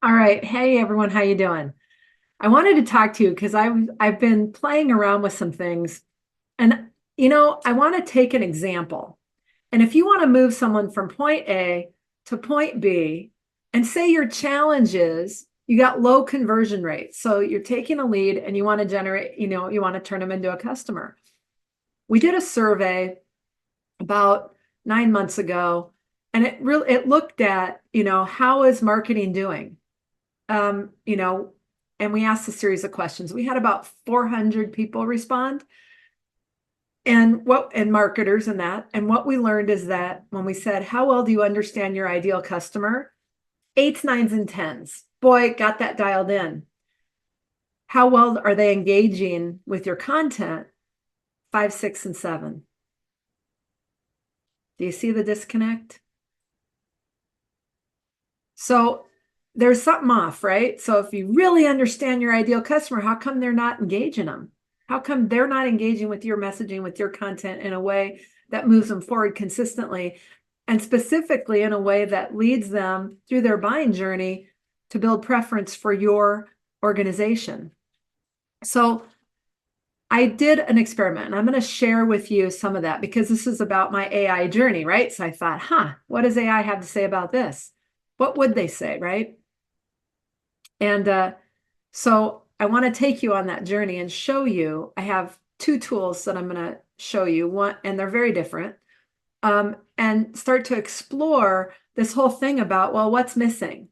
All right. Hey everyone, how you doing? I wanted to talk to you because I've been playing around with some things and I want to take an example. And if you want to move someone from point A to point B and say your challenge is you got low conversion rates. So you're taking a lead and you want to generate, you want to turn them into a customer. We did a survey about 9 months ago and it looked at, how is marketing doing? um, you know, and we asked a series of questions. We had about 400 people respond and marketers and that. And what we learned is that when we said, how well do you understand your ideal customer? Eights, nines, and tens. Boy, got that dialed in. How well are they engaging with your content? Five, six, and seven. Do you see the disconnect? So there's something off, right? So if you really understand your ideal customer, how come they're not engaging them? How come they're not engaging with your messaging, with your content in a way that moves them forward consistently and specifically in a way that leads them through their buying journey to build preference for your organization? So I did an experiment and I'm going to share with you some of that because this is about my AI journey, right? So I thought, what does AI have to say about this? What would they say, right? And so I want to take you on that journey and show you. I have two tools that I'm going to show you, one, and they're very different, and start to explore this whole thing about, well, what's missing?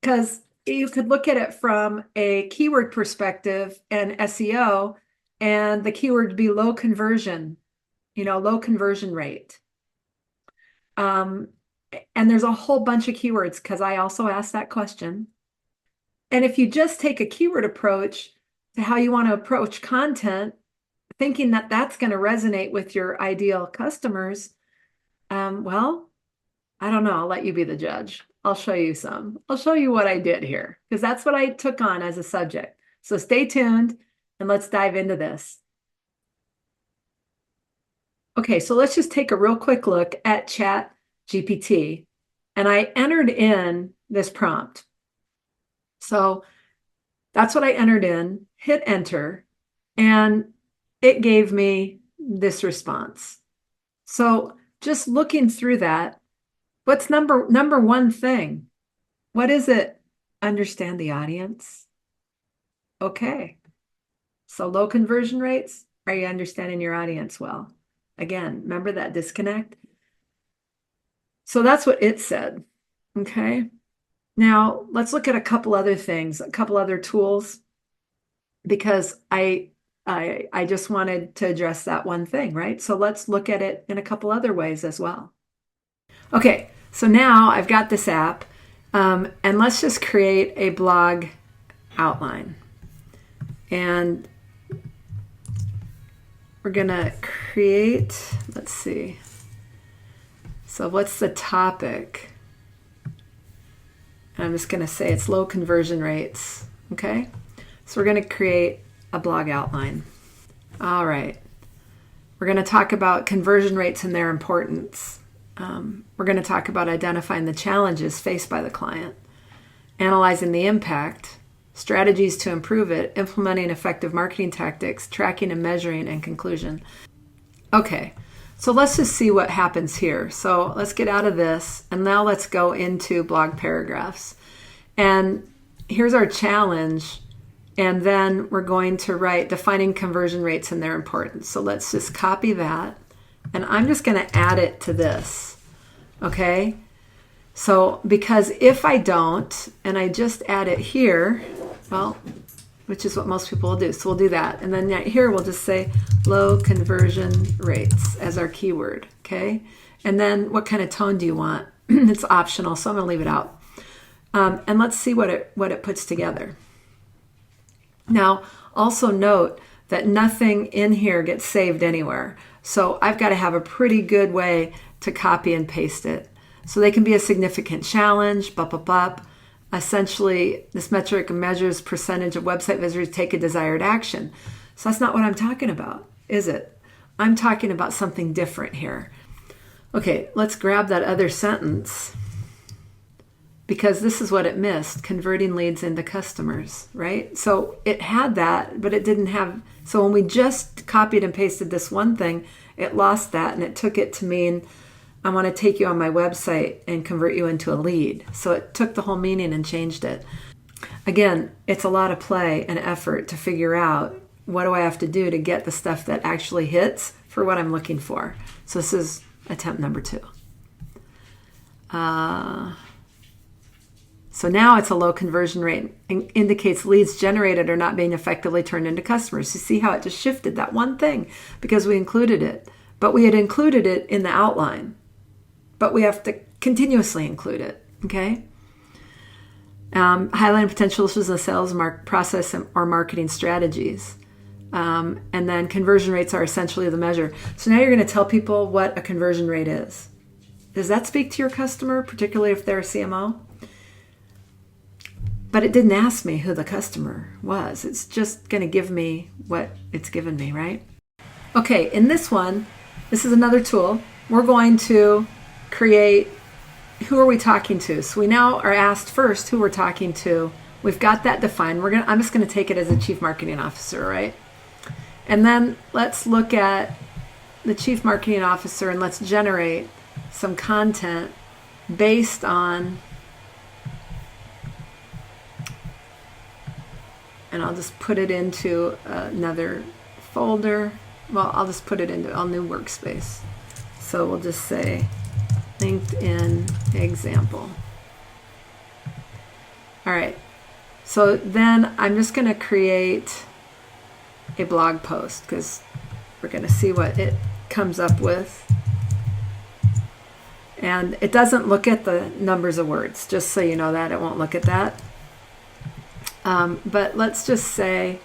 Because you could look at it from a keyword perspective and SEO, and the keyword would be low conversion, low conversion rate. And there's a whole bunch of keywords because I also asked that question. And if you just take a keyword approach to how you want to approach content, thinking that that's going to resonate with your ideal customers, well, I don't know. I'll let you be the judge. I'll show you some. I'll show you what I did here because that's what I took on as a subject. So stay tuned and let's dive into this. Okay, so let's just take a real quick look at Chat GPT. And I entered in this prompt. So that's what I entered in, hit enter, and it gave me this response. So just looking through that, what's number one thing? What is it? Understand the audience. Okay. So low conversion rates, are you understanding your audience well? Again, remember that disconnect? So that's what it said. Okay. Now let's look at a couple other things, a couple other tools, because I just wanted to address that one thing, right? So let's look at it in a couple other ways as well. Okay, so now I've got this app, and let's just create a blog outline. And we're gonna create, let's see. So what's the topic? And I'm just gonna say it's low conversion rates, okay? So we're gonna create a blog outline. All right. We're going to talk about conversion rates and their importance. We're going to talk about identifying the challenges faced by the client, analyzing the impact, strategies to improve it, implementing effective marketing tactics, tracking and measuring, and conclusion. Okay, so let's just see what happens here. So let's get out of this, and now let's go into blog paragraphs. And here's our challenge. And then we're going to write defining conversion rates and their importance. So let's just copy that. And I'm just going to add it to this. Okay. So because if I don't, and I just add it here, well, which is what most people will do. So we'll do that. And then here we'll just say low conversion rates as our keyword. Okay. And then what kind of tone do you want? It's optional. So I'm going to leave it out. And let's see what it puts together. Now, also note that nothing in here gets saved anywhere. So I've got to have a pretty good way to copy and paste it. So they can be a significant challenge, Essentially, this metric measures percentage of website visitors take a desired action. So that's not what I'm talking about, is it? I'm talking about something different here. Okay, let's grab that other sentence. because this is what it missed, converting leads into customers, right? So it had that, but it didn't have, so when we just copied and pasted this one thing, it lost that, and it took it to mean, I want to take you on my website and convert you into a lead. So it took the whole meaning and changed it. Again, it's a lot of play and effort to figure out what do I have to do to get the stuff that actually hits for what I'm looking for. So this is attempt number 2. So now it's a low conversion rate, indicates leads generated are not being effectively turned into customers. You see how it just shifted that one thing because we included it, but we had included it in the outline, but we have to continuously include it, okay? Highlighting potential issues in the sales process or marketing strategies. And then conversion rates are essentially the measure. So now you're going to tell people what a conversion rate is. Does that speak to your customer, particularly if they're a CMO? But it didn't ask me who the customer was. It's just going to give me what it's given me, right? Okay, in this one, this is another tool. We're going to create, who are we talking to? So we now are asked first who we're talking to. We've got that defined. I'm just going to take it as a chief marketing officer, right? And then let's look at the chief marketing officer and let's generate some content based on, and I'll just put it into another folder. Well, I'll just put it into a new workspace. So we'll just say LinkedIn example. All right. So then I'm just going to create a blog post because we're going to see what it comes up with. And it doesn't look at the numbers of words, just so you know that. It won't look at that. But let's just say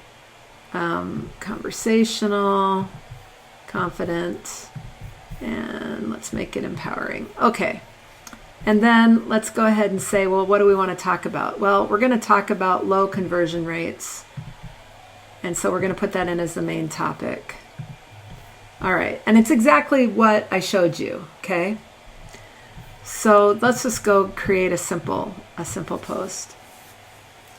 conversational, confident, and let's make it empowering. Okay. And then let's go ahead and say, well, what do we want to talk about? Well, we're going to talk about low conversion rates. And so we're going to put that in as the main topic. All right. And it's exactly what I showed you. Okay. So let's just go create a simple post.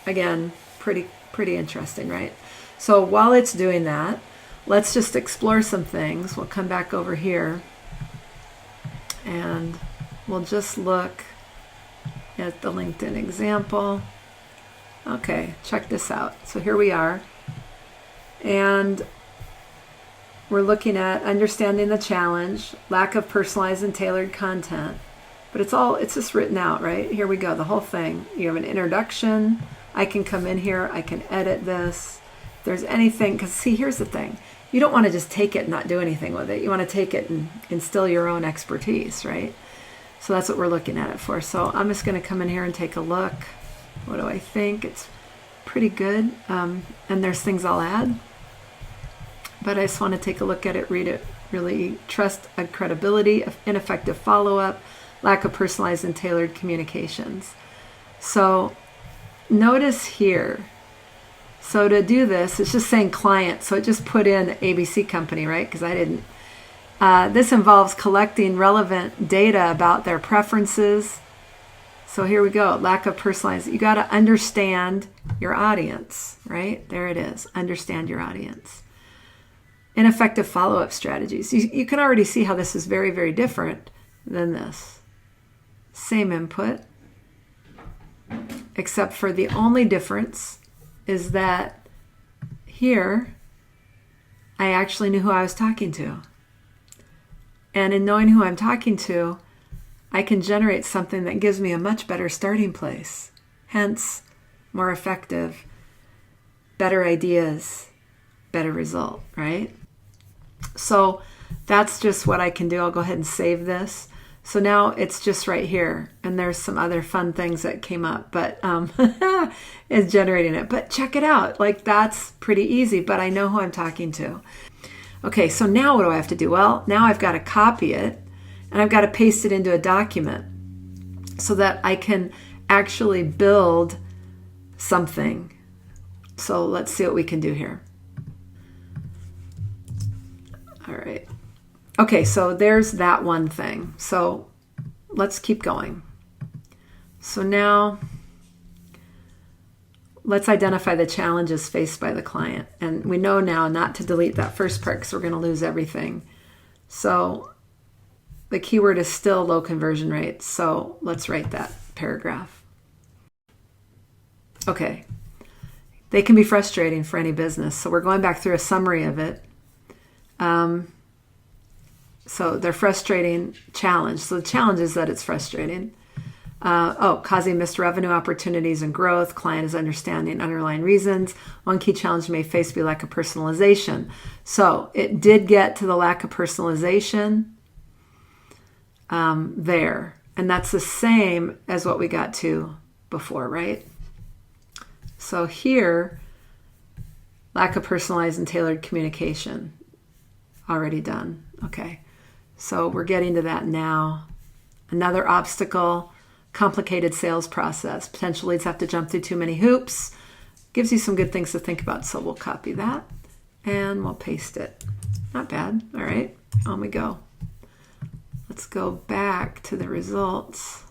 Again, pretty interesting, right? So while it's doing that, let's just explore some things. We'll come back over here and we'll just look at the LinkedIn example. Okay, check this out. So here we are. And we're looking at understanding the challenge, lack of personalized and tailored content. But it's just written out, right? Here we go, the whole thing. You have an introduction. I can come in here. I can edit this. If there's anything, because see, here's the thing. You don't want to just take it and not do anything with it. You want to take it and instill your own expertise, right? So that's what we're looking at it for. So I'm just going to come in here and take a look. What do I think? It's pretty good. And there's things I'll add. But I just want to take a look at it, read it, really trust and credibility, ineffective follow-up, lack of personalized and tailored communications. So notice here, so to do this, it's just saying client. So it just put in ABC company, right? Because I didn't. This involves collecting relevant data about their preferences. So here we go, lack of personalized. You got to understand your audience, right? There it is, understand your audience. Ineffective follow-up strategies. You can already see how this is very, very different than this. Same input, except for the only difference is that here I actually knew who I was talking to. And in knowing who I'm talking to, I can generate something that gives me a much better starting place. Hence, more effective, better ideas, better result, right? So that's just what I can do. I'll go ahead and save this. So now it's just right here. And there's some other fun things that came up, but it's generating it. But check it out. Like, that's pretty easy, but I know who I'm talking to. Okay, so now what do I have to do? Well, now I've got to copy it and I've got to paste it into a document so that I can actually build something. So let's see what we can do here. All right. Okay, so there's that one thing. So let's keep going. So now let's identify the challenges faced by the client. And we know now not to delete that first part because we're going to lose everything. So the keyword is still low conversion rates. So let's write that paragraph. Okay. They can be frustrating for any business. So we're going back through a summary of it. So they're frustrating challenge. So the challenge is that it's frustrating. Causing missed revenue opportunities and growth. Client is understanding underlying reasons. One key challenge may face be lack of personalization. So it did get to the lack of personalization there. And that's the same as what we got to before, right? So here, lack of personalized and tailored communication. Already done. Okay. So we're getting to that now. Another obstacle, complicated sales process. Potential leads have to jump through too many hoops. Gives you some good things to think about. So we'll copy that and we'll paste it. Not bad. All right. On we go. Let's go back to the results.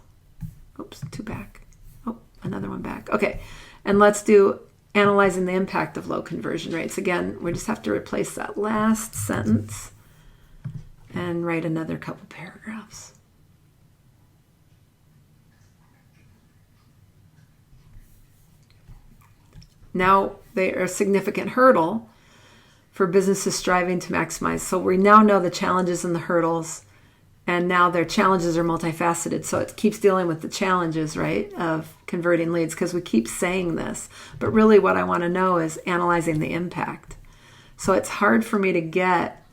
Oops, two back. Oh, another one back. Okay. And let's do analyzing the impact of low conversion rates. Again, we just have to replace that last sentence and write another couple paragraphs. Now they are a significant hurdle for businesses striving to maximize. So we now know the challenges and the hurdles, and now their challenges are multifaceted. So it keeps dealing with the challenges, right, of converting leads, because we keep saying this. But really what I want to know is analyzing the impact. So it's hard for me to get.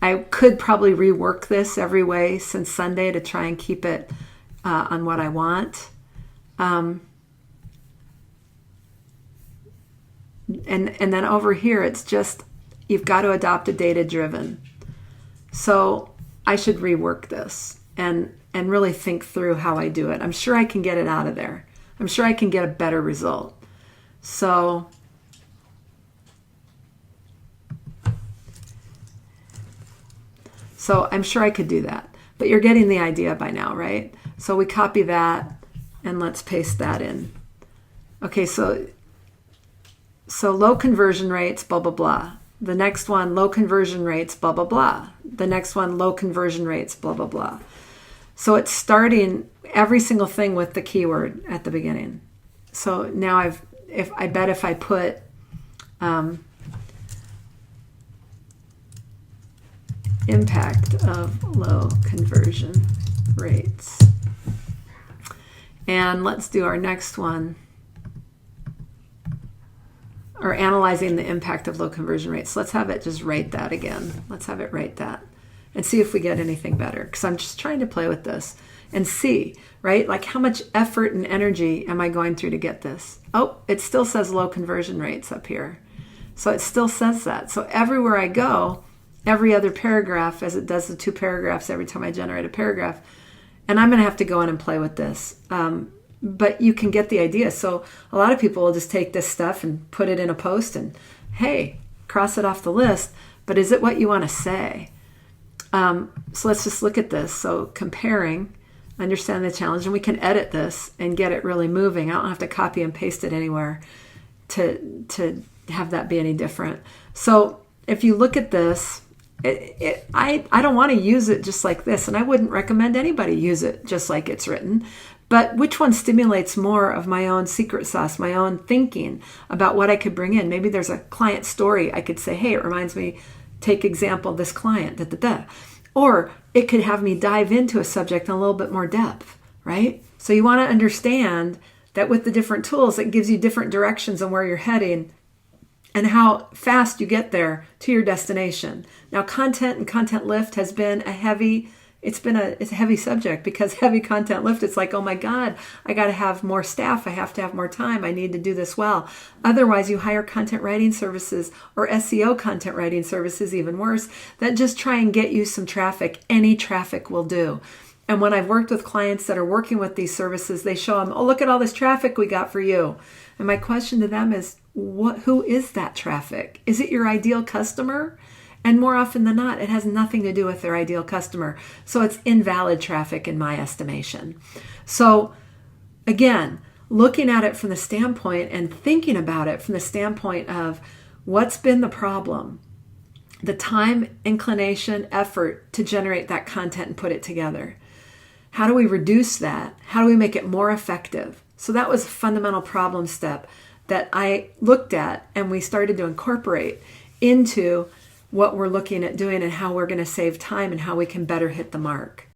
I could probably rework this every way since Sunday to try and keep it on what I want. And then over here, it's just, you've got to adopt a data-driven. So I should rework this and really think through how I do it. I'm sure I can get it out of there. I'm sure I can get a better result. So I'm sure I could do that. But you're getting the idea by now, right? So we copy that and let's paste that in. Okay, so low conversion rates, blah, blah, blah. The next one, low conversion rates, blah, blah, blah. The next one, low conversion rates, blah, blah, blah. So it's starting every single thing with the keyword at the beginning. So now I bet if I put impact of low conversion rates. And let's do our next one. Or analyzing the impact of low conversion rates. Let's have it just write that again. Let's have it write that and see if we get anything better. Because I'm just trying to play with this and see, right? Like how much effort and energy am I going through to get this? Oh, it still says low conversion rates up here. So it still says that. So everywhere I go, every other paragraph, as it does the two paragraphs every time I generate a paragraph, and I'm going to have to go in and play with this. But you can get the idea. So a lot of people will just take this stuff and put it in a post and, hey, cross it off the list. But is it what you want to say? So let's just look at this. So comparing, understand the challenge, and we can edit this and get it really moving. I don't have to copy and paste it anywhere to have that be any different. So if you look at this, I don't want to use it just like this, and I wouldn't recommend anybody use it just like it's written. But which one stimulates more of my own secret sauce, my own thinking about what I could bring in? Maybe there's a client story. I could say, hey, it reminds me, take example, this client, da, da, da. Or it could have me dive into a subject in a little bit more depth, right? So you want to understand that with the different tools, it gives you different directions on where you're heading and how fast you get there to your destination. Now, content and content lift has been it's a heavy subject, because heavy content lift, it's like, oh my God, I got to have more staff. I have to have more time. I need to do this well. Otherwise, you hire content writing services or SEO content writing services, even worse, that just try and get you some traffic. Any traffic will do. And when I've worked with clients that are working with these services, they show them, oh, look at all this traffic we got for you. And my question to them is, who is that traffic? Is it your ideal customer? And more often than not, it has nothing to do with their ideal customer. So it's invalid traffic in my estimation. So again, looking at it from the standpoint and thinking about it from the standpoint of what's been the problem, the time, inclination, effort to generate that content and put it together. How do we reduce that? How do we make it more effective? So that was a fundamental problem step that I looked at and we started to incorporate into what we're looking at doing and how we're going to save time and how we can better hit the mark.